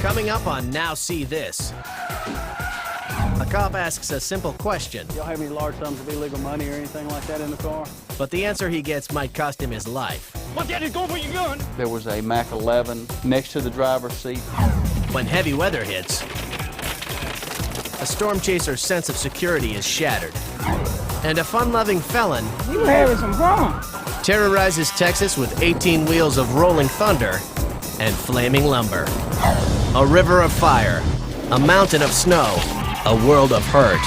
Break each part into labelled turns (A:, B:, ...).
A: Coming up on Now See This. A cop asks a simple question.
B: Y'all have any large sums of illegal money or anything like that in the car?
A: But the answer he gets might cost him his life.
C: What, Daddy, go for your gun?
B: There was a Mac 11 next to the driver's seat.
A: When heavy weather hits, a storm chaser's sense of security is shattered. And a fun-loving felon
C: You having some fun.
A: terrorizes Texas with 18 wheels of rolling thunder and flaming lumber. A river of fire, a mountain of snow, a world of hurt.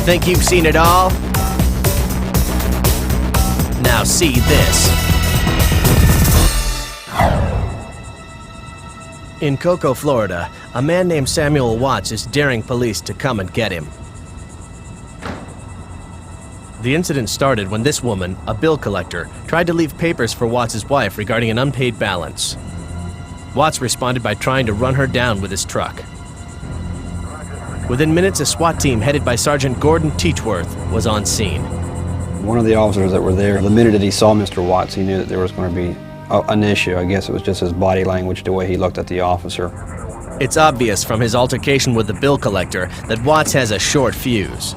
A: Think you've seen it all? Now see this. In Cocoa, Florida, a man named Samuel Watts is daring police to come and get him. The incident started when this woman, a bill collector, tried to leave papers for Watts' wife regarding an unpaid balance. Watts responded by trying to run her down with his truck. Within minutes, a SWAT team headed by Sergeant Gordon Teachworth was on scene.
D: One of the officers that were there, the minute that he saw Mr. Watts, he knew that there was going to be an issue. I guess it was just his body language, the way he looked at the officer.
A: It's obvious from his altercation with the bill collector that Watts has a short fuse.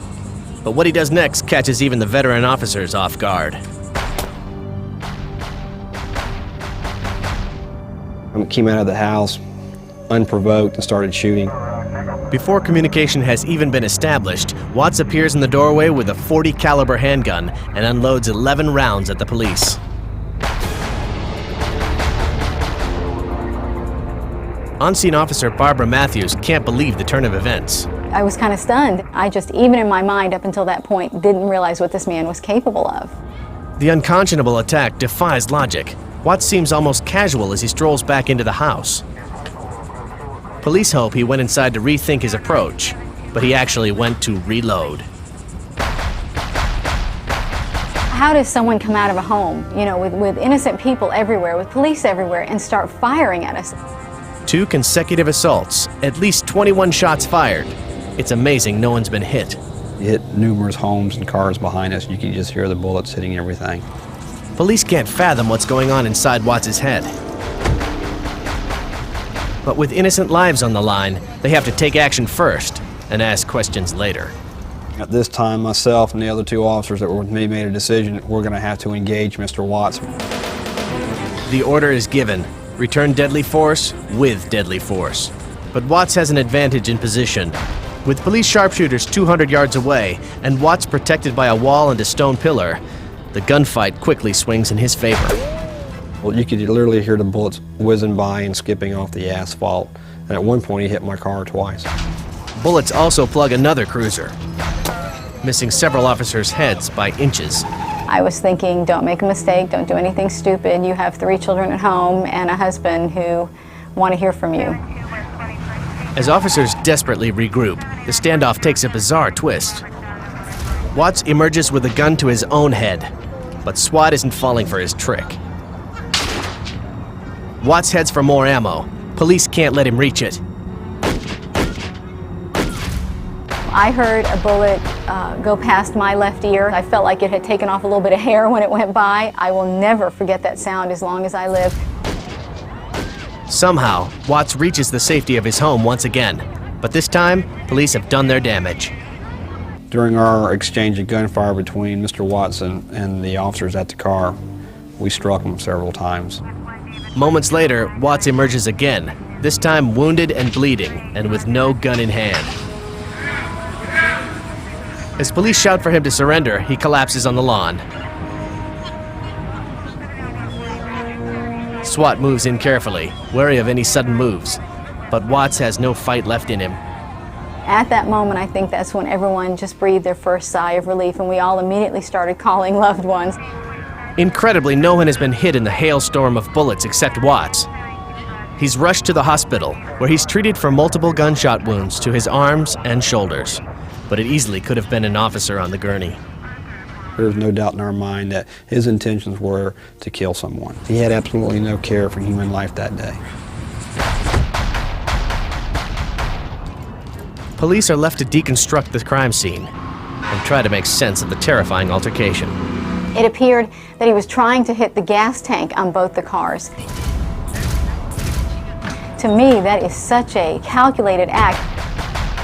A: But what he does next catches even the veteran officers off guard.
D: I came out of the house unprovoked and started shooting.
A: Before communication has even been established, Watts appears in the doorway with a .40 caliber handgun and unloads 11 rounds at the police. On-scene officer Barbara Matthews can't believe the turn of events.
E: I was kind of stunned. I just, even in my mind up until that point, didn't realize what this man was capable of.
A: The unconscionable attack defies logic. Watts seems almost casual as he strolls back into the house. Police hope he went inside to rethink his approach, but he actually went to reload.
E: How does someone come out of a home, you know, with innocent people everywhere, with police everywhere, and start firing at us?
A: 2 consecutive assaults, at least 21 shots fired. It's amazing no one's been hit.
D: He hit numerous homes and cars behind us. You could just hear the bullets hitting everything.
A: Police can't fathom what's going on inside Watts' head. But with innocent lives on the line, they have to take action first and ask questions later.
D: At this time, myself and the other 2 officers that were with me made a decision that we're going to have to engage Mr. Watts.
A: The order is given. Return deadly force with deadly force. But Watts has an advantage in position. With police sharpshooters 200 yards away and Watts protected by a wall and a stone pillar, the gunfight quickly swings in his favor.
D: Well, you could literally hear the bullets whizzing by and skipping off the asphalt. And at one point, he hit my car twice.
A: Bullets also plug another cruiser, missing several officers' heads by inches.
E: I was thinking, don't make a mistake, don't do anything stupid. You have 3 children at home and a husband who want to hear from you.
A: As officers desperately regroup, the standoff takes a bizarre twist. Watts emerges with a gun to his own head, but SWAT isn't falling for his trick. Watts heads for more ammo. Police can't let him reach it.
E: I heard a bullet go past my left ear. I felt like it had taken off a little bit of hair when it went by. I will never forget that sound as long as I live.
A: Somehow, Watts reaches the safety of his home once again, but this time, police have done their damage.
D: During our exchange of gunfire between Mr. Watts and the officers at the car, we struck him several times.
A: Moments later, Watts emerges again, this time wounded and bleeding, and with no gun in hand. As police shout for him to surrender, he collapses on the lawn. SWAT moves in carefully, wary of any sudden moves, but Watts has no fight left in him.
E: At that moment, I think that's when everyone just breathed their first sigh of relief, and we all immediately started calling loved ones.
A: Incredibly, no one has been hit in the hailstorm of bullets except Watts. He's rushed to the hospital, where he's treated for multiple gunshot wounds to his arms and shoulders. But it easily could have been an officer on the gurney.
D: There's no doubt in our mind that his intentions were to kill someone. He had absolutely no care for human life that day.
A: Police are left to deconstruct the crime scene and try to make sense of the terrifying altercation.
E: It appeared that he was trying to hit the gas tank on both the cars. To me, that is such a calculated act.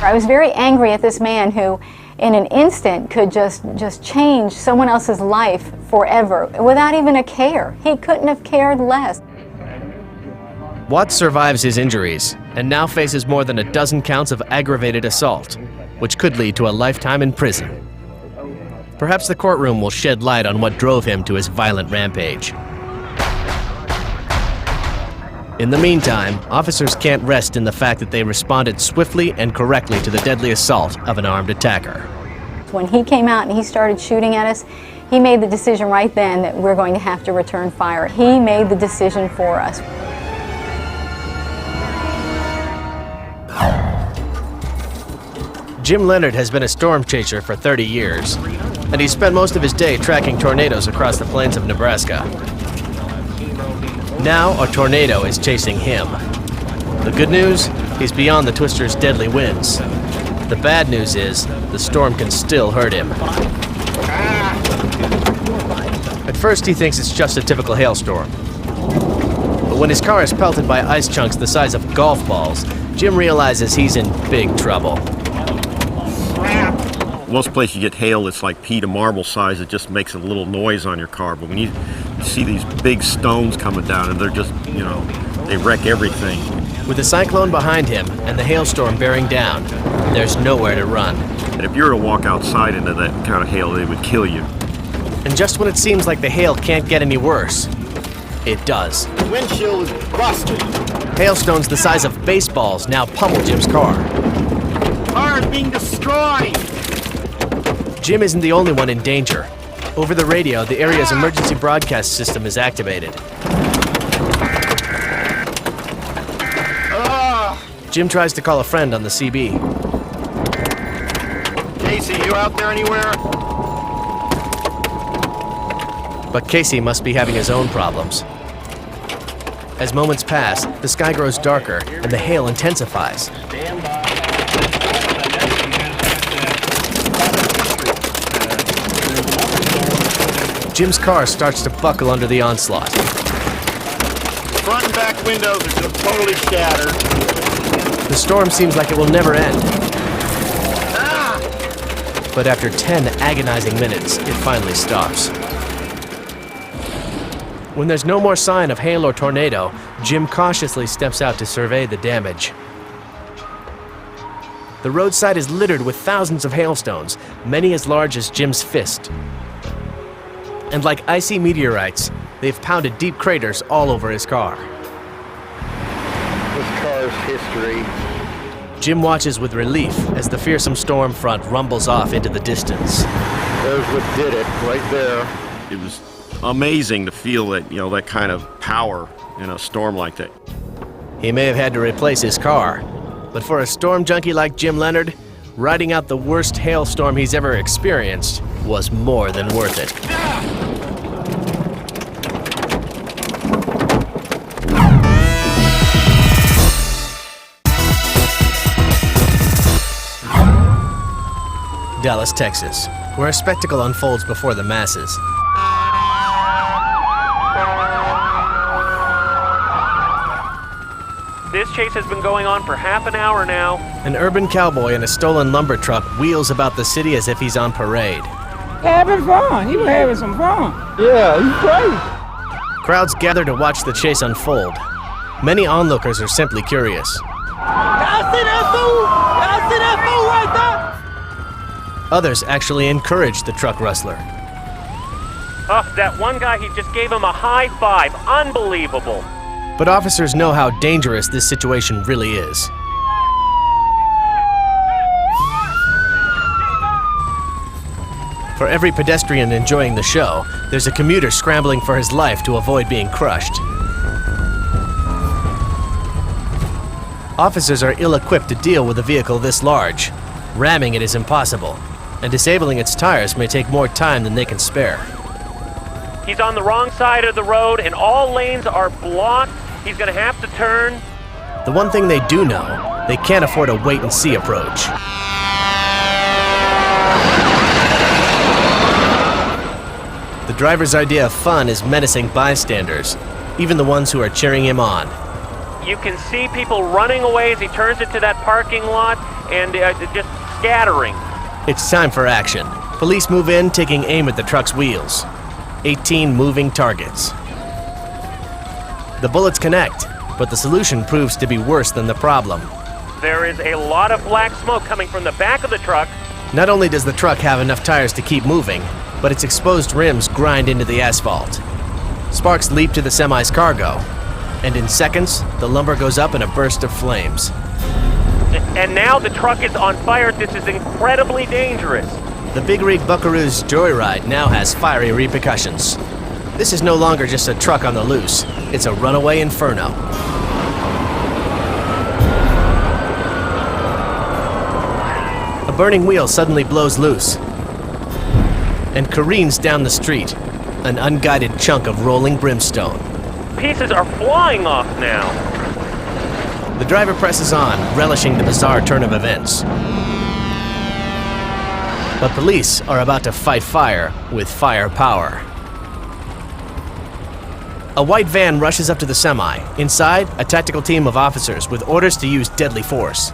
E: I was very angry at this man who, in an instant, could just change someone else's life forever without even a care. He couldn't have cared less.
A: Watts survives his injuries and now faces more than a dozen counts of aggravated assault, which could lead to a lifetime in prison. Perhaps the courtroom will shed light on what drove him to his violent rampage. In the meantime, officers can't rest in the fact that they responded swiftly and correctly to the deadly assault of an armed attacker.
E: When he came out and he started shooting at us, he made the decision right then that we're going to have to return fire. He made the decision for us.
A: Jim Leonard has been a storm chaser for 30 years, and he spent most of his day tracking tornadoes across the plains of Nebraska. Now a tornado is chasing him. The good news, he's beyond the twister's deadly winds. The bad news is, the storm can still hurt him. At first he thinks it's just a typical hailstorm. But when his car is pelted by ice chunks the size of golf balls, Jim realizes he's in big trouble.
F: Most places you get hail, it's like pea to marble size. It just makes a little noise on your car. But when you see these big stones coming down, and they're just, they wreck everything.
A: With the cyclone behind him and the hailstorm bearing down, there's nowhere to run.
F: And if you were to walk outside into that kind of hail, they would kill you.
A: And just when it seems like the hail can't get any worse, it does.
G: The windshield is busted.
A: Hailstones the size of baseballs now pummel Jim's car.
G: Car is being destroyed.
A: Jim isn't the only one in danger. Over the radio, the area's emergency broadcast system is activated. Jim tries to call a friend on the CB.
G: Casey, you out there anywhere?
A: But Casey must be having his own problems. As moments pass, the sky grows darker and the hail intensifies. Jim's car starts to buckle under the onslaught.
G: Front and back windows are just totally shattered.
A: The storm seems like it will never end. But after 10 agonizing minutes, it finally stops. When there's no more sign of hail or tornado, Jim cautiously steps out to survey the damage. The roadside is littered with thousands of hailstones, many as large as Jim's fist. And like icy meteorites, they've pounded deep craters all over his car.
G: This car's history.
A: Jim watches with relief as the fearsome storm front rumbles off into the distance.
G: There's what did it, right there.
F: It was amazing to feel that, that kind of power in a storm like that.
A: He may have had to replace his car, but for a storm junkie like Jim Leonard, riding out the worst hailstorm he's ever experienced was more than worth it. Dallas, Texas, where a spectacle unfolds before the masses.
H: This chase has been going on for half an hour now.
A: An urban cowboy in a stolen lumber truck wheels about the city as if he's on parade.
C: Having fun. He was having some fun.
G: Yeah, he's crazy.
A: Crowds gather to watch the chase unfold. Many onlookers are simply curious.
C: Y'all see that fool? Y'all see that fool right there?
A: Others actually encourage the truck rustler.
H: Oh, that one guy, he just gave him a high five. Unbelievable.
A: But officers know how dangerous this situation really is. For every pedestrian enjoying the show, there's a commuter scrambling for his life to avoid being crushed. Officers are ill-equipped to deal with a vehicle this large. Ramming it is impossible, and disabling its tires may take more time than they can spare.
H: He's on the wrong side of the road and all lanes are blocked. He's gonna have to turn.
A: The one thing they do know, they can't afford a wait-and-see approach. The The driver's idea of fun is menacing bystanders, even the ones who are cheering him on.
H: You can see people running away as he turns into that parking lot and just scattering.
A: It's time for action. Police move in, taking aim at the truck's wheels. 18 moving targets. The bullets connect, but the solution proves to be worse than the problem.
H: There is a lot of black smoke coming from the back of the truck.
A: Not only does the truck have enough tires to keep moving, but its exposed rims grind into the asphalt. Sparks leap to the semi's cargo, and in seconds, the lumber goes up in a burst of flames.
H: And now the truck is on fire. This is incredibly dangerous.
A: The Big Rig Buckaroo's joyride now has fiery repercussions. This is no longer just a truck on the loose, it's a runaway inferno. A burning wheel suddenly blows loose and careens down the street, an unguided chunk of rolling brimstone.
H: Pieces are flying off now.
A: The driver presses on, relishing the bizarre turn of events. But police are about to fight fire with firepower. A white van rushes up to the semi. Inside, a tactical team of officers with orders to use deadly force.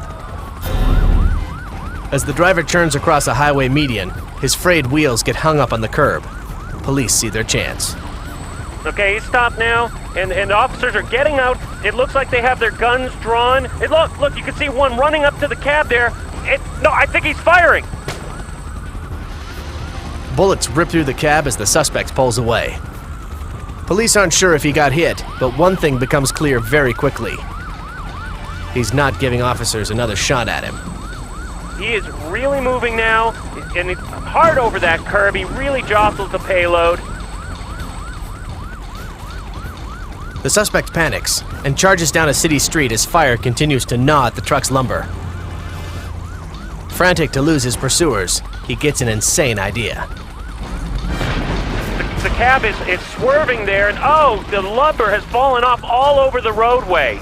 A: As the driver churns across a highway median, his frayed wheels get hung up on the curb. Police see their chance.
H: Okay, he's stopped now, and the officers are getting out. It looks like they have their guns drawn. And look, you can see one running up to the cab there. No, I think he's firing.
A: Bullets rip through the cab as the suspect pulls away. Police aren't sure if he got hit, but one thing becomes clear very quickly. He's not giving officers another shot at him.
H: He is really moving now, and it's hard over that curb. He really jostles the payload.
A: The suspect panics and charges down a city street as fire continues to gnaw at the truck's lumber. Frantic to lose his pursuers, he gets an insane idea.
H: The cab is swerving there, and oh, the lumber has fallen off all over the roadway.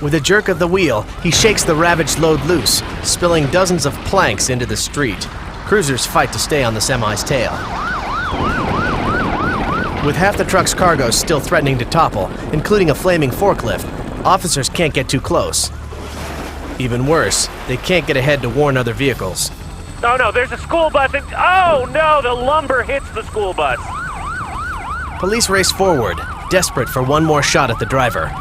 A: With a jerk of the wheel, he shakes the ravaged load loose, spilling dozens of planks into the street. Cruisers fight to stay on the semi's tail. With half the truck's cargo still threatening to topple, including a flaming forklift, officers can't get too close. Even worse, they can't get ahead to warn other vehicles.
H: Oh no, there's a school bus. Oh no, the lumber hits the school bus.
A: Police race forward, desperate for one more shot at the driver.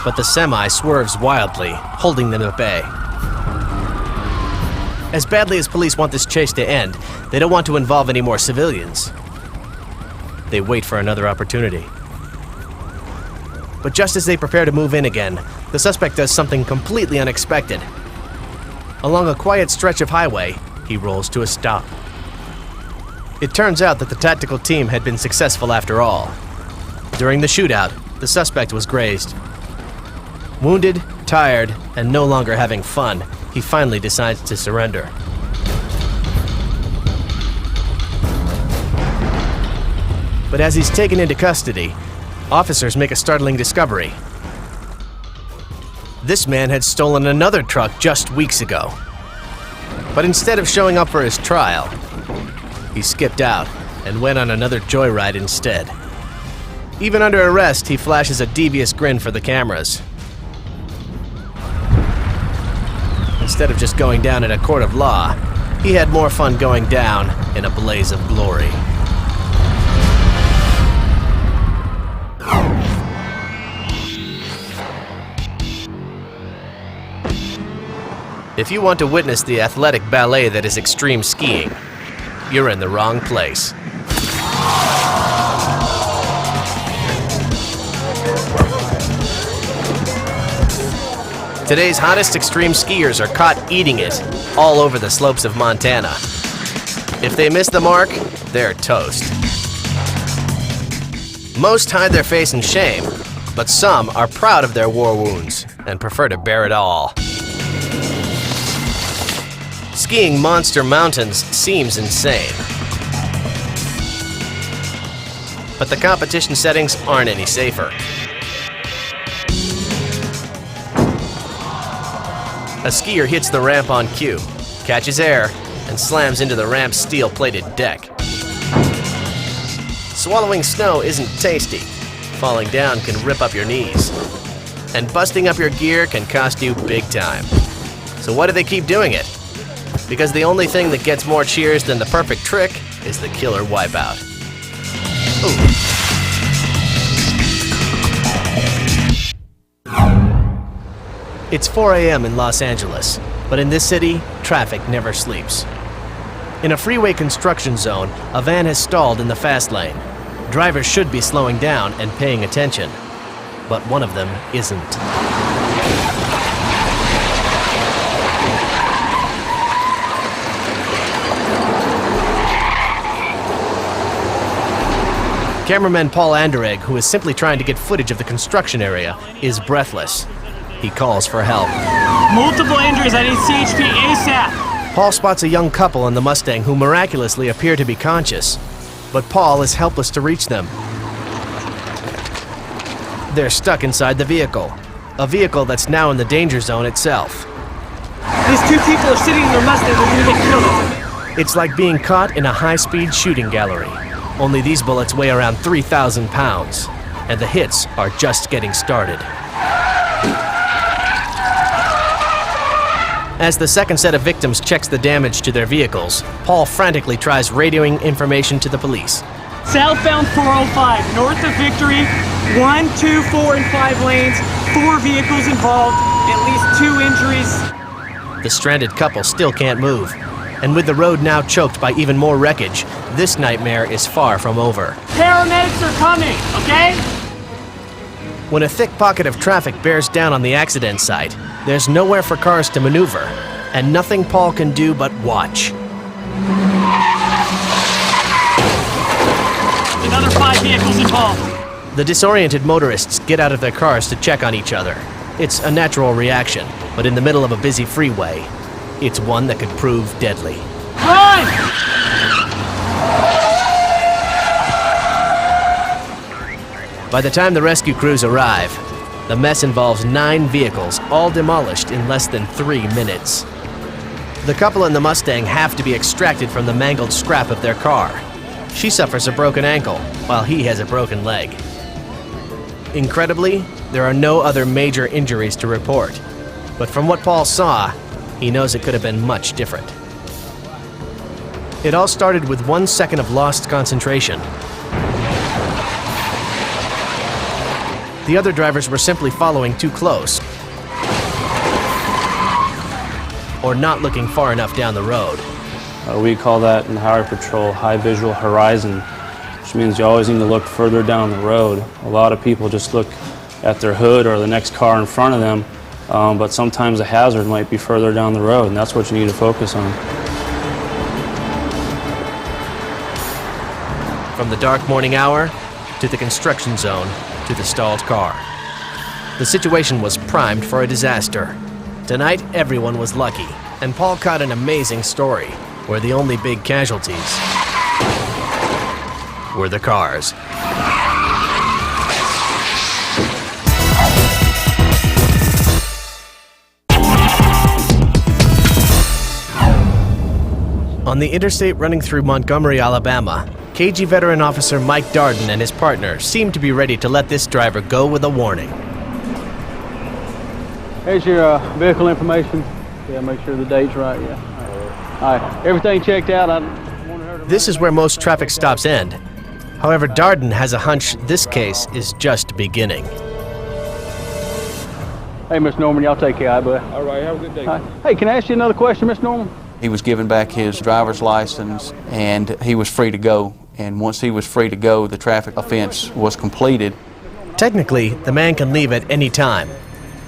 A: But the semi swerves wildly, holding them at bay. As badly as police want this chase to end, they don't want to involve any more civilians. They wait for another opportunity. But just as they prepare to move in again, the suspect does something completely unexpected. Along a quiet stretch of highway, he rolls to a stop. It turns out that the tactical team had been successful after all. During the shootout, the suspect was grazed. Wounded, tired, and no longer having fun, he finally decides to surrender. But as he's taken into custody, officers make a startling discovery. This man had stolen another truck just weeks ago. But instead of showing up for his trial, he skipped out and went on another joyride instead. Even under arrest, he flashes a devious grin for the cameras. Instead of just going down in a court of law, he had more fun going down in a blaze of glory. If you want to witness the athletic ballet that is extreme skiing, you're in the wrong place. Today's hottest extreme skiers are caught eating it all over the slopes of Montana. If they miss the mark, they're toast. Most hide their face in shame, but some are proud of their war wounds and prefer to bear it all. Skiing monster mountains seems insane. But the competition settings aren't any safer. A skier hits the ramp on cue, catches air, and slams into the ramp's steel-plated deck. Swallowing snow isn't tasty. Falling down can rip up your knees. And busting up your gear can cost you big time. So why do they keep doing it? Because the only thing that gets more cheers than the perfect trick is the killer wipeout. Ooh. It's 4 a.m. in Los Angeles, but in this city, traffic never sleeps. In a freeway construction zone, a van has stalled in the fast lane. Drivers should be slowing down and paying attention, but one of them isn't. Cameraman Paul Anderegg, who is simply trying to get footage of the construction area, is breathless. He calls for help.
C: Multiple injuries. I need CHP ASAP.
A: Paul spots a young couple in the Mustang who miraculously appear to be conscious, but Paul is helpless to reach them. They're stuck inside the vehicle, a vehicle that's now in the danger zone itself.
C: These two people are sitting in their Mustang. They're gonna get killed.
A: It's like being caught in a high-speed shooting gallery. Only these bullets weigh around 3,000 pounds, and the hits are just getting started. As the second set of victims checks the damage to their vehicles, Paul frantically tries radioing information to the police.
C: Southbound 405, north of Victory, 1, 2, 4, and 5 lanes, 4 vehicles involved, at least 2 injuries.
A: The stranded couple still can't move, and with the road now choked by even more wreckage, this nightmare is far from over.
C: Paramedics are coming, okay?
A: When a thick pocket of traffic bears down on the accident site, there's nowhere for cars to maneuver, and nothing Paul can do but watch.
C: Another 5 vehicles involved.
A: The disoriented motorists get out of their cars to check on each other. It's a natural reaction, but in the middle of a busy freeway, it's one that could prove deadly.
C: Run!
A: By the time the rescue crews arrive, the mess involves 9 vehicles, all demolished in less than 3 minutes. The couple in the Mustang have to be extracted from the mangled scrap of their car. She suffers a broken ankle, while he has a broken leg. Incredibly, there are no other major injuries to report. But from what Paul saw, he knows it could have been much different. It all started with 1 second of lost concentration. The other drivers were simply following too close, or not looking far enough down the road.
I: We call that in Highway Patrol high visual horizon, which means you always need to look further down the road. A lot of people just look at their hood or the next car in front of them, but sometimes a hazard might be further down the road, and that's what you need to focus on.
A: From the dark morning hour to the construction zone to the stalled car. The situation was primed for a disaster. Tonight, everyone was lucky, and Paul caught an amazing story where the only big casualties were the cars. On the interstate running through Montgomery, Alabama, KG veteran officer Mike Darden and his partner seemed to be ready to let this driver go with a warning.
B: Here's your vehicle information. Yeah, make sure the date's right, yeah. All right, everything checked out.
A: This is where most traffic stops end. However, Darden has a hunch this case is just beginning.
B: Hey, Miss Norman, y'all take care, bud.
I: All right, have a good day.
B: Hey, can I ask you another question, Miss Norman? He was given back his driver's license, and he was free to go. And once he was free to go, the traffic offense was completed.
A: Technically, the man can leave at any time,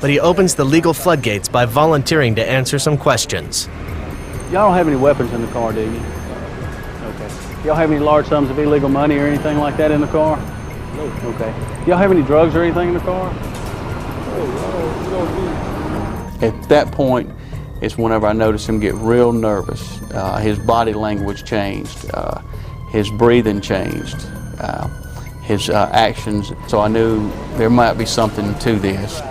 A: but he opens the legal floodgates by volunteering to answer some questions.
B: Y'all don't have any weapons in the car, do you? Okay. Y'all have any large sums of illegal money or anything like that in the car? No. Okay. Y'all have any drugs or anything in the car? No. At that point is whenever I noticed him get real nervous. His body language changed. His breathing changed. His actions. So I knew there might be something to this.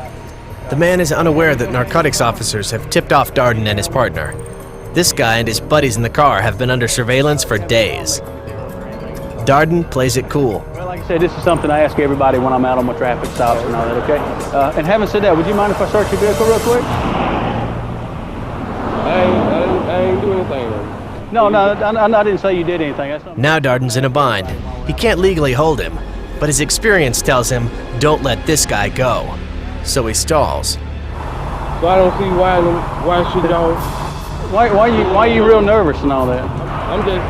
A: The man is unaware that narcotics officers have tipped off Darden and his partner. This guy and his buddies in the car have been under surveillance for days. Darden plays it cool.
B: Well, like I said, this is something I ask everybody when I'm out on my traffic stops and all that, okay? And having said that, would you mind if I search your vehicle real quick?
J: I ain't do anything.
B: No, I didn't say you did anything.
A: Now Darden's in a bind. He can't legally hold him, but his experience tells him, don't let this guy go. So he stalls.
J: So I don't see why should y'all...
B: Why are you real nervous and all that?
J: I'm just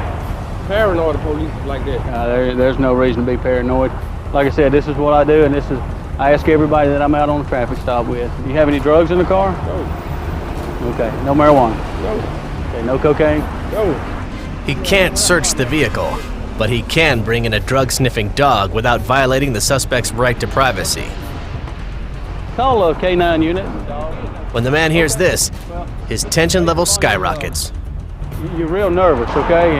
J: paranoid of police like that.
B: There's no reason to be paranoid. Like I said, this is what I do, and I ask everybody that I'm out on a traffic stop with. Do you have any drugs in the car?
J: No.
B: Okay, no marijuana?
J: No.
B: Okay, no cocaine?
J: No.
A: He can't search the vehicle, but he can bring in a drug-sniffing dog without violating the suspect's right to privacy.
B: Call a K9 unit.
A: When the man hears this, his tension level skyrockets.
B: You're real nervous, okay?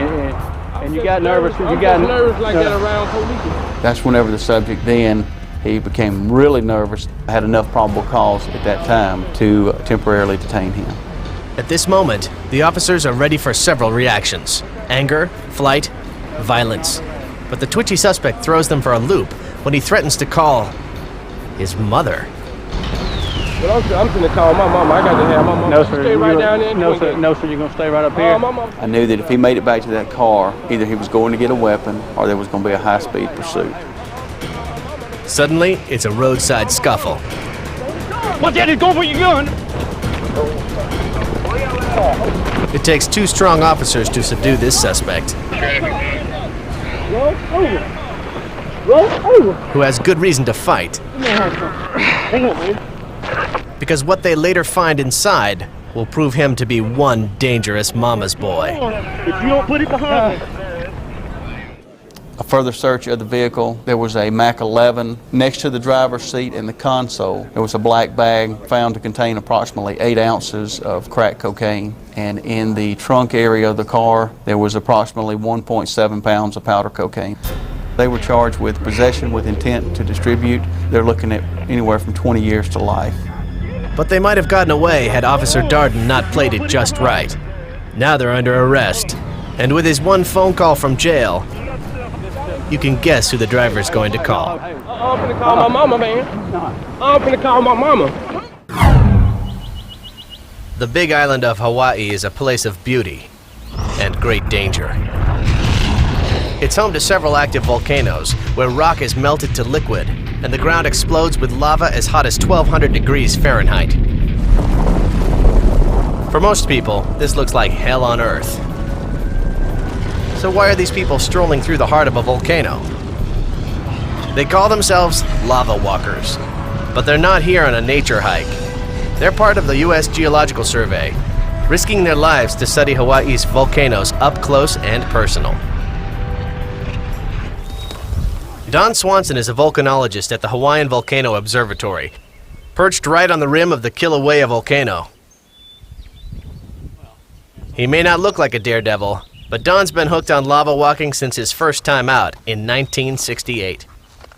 B: And you got nervous.
J: I'm nervous like that around police.
B: That's whenever the subject he became really nervous. I had enough probable cause at that time to temporarily detain him.
A: At this moment, the officers are ready for several reactions: anger, flight, violence. But the twitchy suspect throws them for a loop when he threatens to call his mother.
J: Well, I'm going to call my mama. I got to have my mama.
B: No, sir.
J: Stay right down there.
B: No, sir. No, sir. You're going to stay right up here.
J: I
B: knew that if he made it back to that car, either he was going to get a weapon or there was going to be a high-speed pursuit.
A: Suddenly, it's a roadside scuffle.
C: What, Daddy? Go for your gun!
A: It takes two strong officers to subdue this suspect, who has good reason to fight, because what they later find inside will prove him to be one dangerous mama's boy.
C: If you don't put it behind me.
B: A further search of the vehicle, there was a Mac 11 next to the driver's seat in the console. There was a black bag found to contain approximately 8 ounces of crack cocaine. And in the trunk area of the car, there was approximately 1.7 pounds of powder cocaine. They were charged with possession with intent to distribute. They're looking at anywhere from 20 years to life.
A: But they might have gotten away had Officer Darden not played it just right. Now they're under arrest, and with his one phone call from jail, you can guess who the driver's going to call.
J: I'm going to call my mama, man. I'm going to call my mama.
A: The big island of Hawaii is a place of beauty and great danger. It's home to several active volcanoes where rock is melted to liquid and the ground explodes with lava as hot as 1,200 degrees Fahrenheit. For most people, this looks like hell on earth. So why are these people strolling through the heart of a volcano? They call themselves lava walkers, but they're not here on a nature hike. They're part of the U.S. Geological Survey, risking their lives to study Hawaii's volcanoes up close and personal. Don Swanson is a volcanologist at the Hawaiian Volcano Observatory, perched right on the rim of the Kilauea volcano. He may not look like a daredevil, but Don's been hooked on lava walking since his first time out in 1968.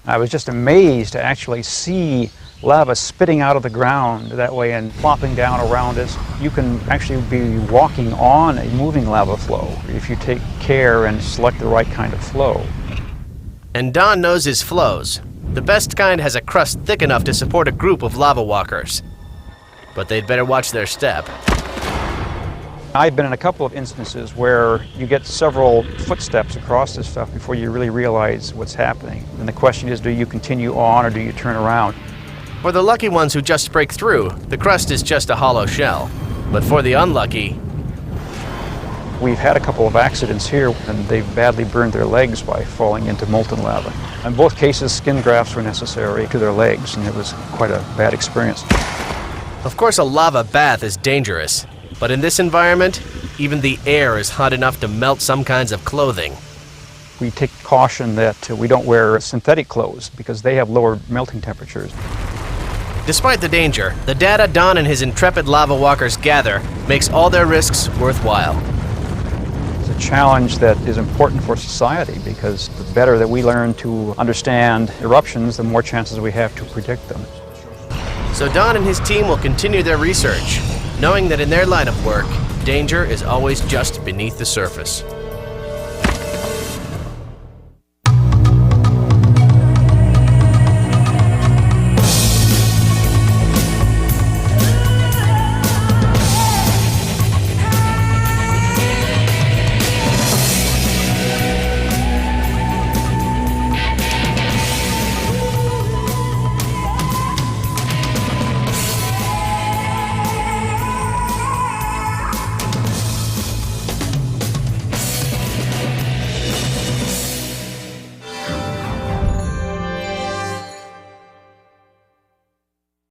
K: I was just amazed to actually see lava spitting out of the ground that way and plopping down around us. You can actually be walking on a moving lava flow if you take care and select the right kind of flow.
A: And Don knows his flows. The best kind has a crust thick enough to support a group of lava walkers. But they'd better watch their step.
K: I've been in a couple of instances where you get several footsteps across this stuff before you really realize what's happening. And the question is, do you continue on or do you turn around?
A: For the lucky ones who just break through, the crust is just a hollow shell. But for the unlucky,
K: we've had a couple of accidents here and they've badly burned their legs by falling into molten lava. In both cases, skin grafts were necessary to their legs, and it was quite a bad experience.
A: Of course, a lava bath is dangerous. But in this environment, even the air is hot enough to melt some kinds of clothing.
K: We take caution that we don't wear synthetic clothes because they have lower melting temperatures.
A: Despite the danger, the data Don and his intrepid lava walkers gather makes all their risks worthwhile.
K: It's a challenge that is important for society because the better that we learn to understand eruptions, the more chances we have to predict them.
A: So Don and his team will continue their research, knowing that in their line of work, danger is always just beneath the surface.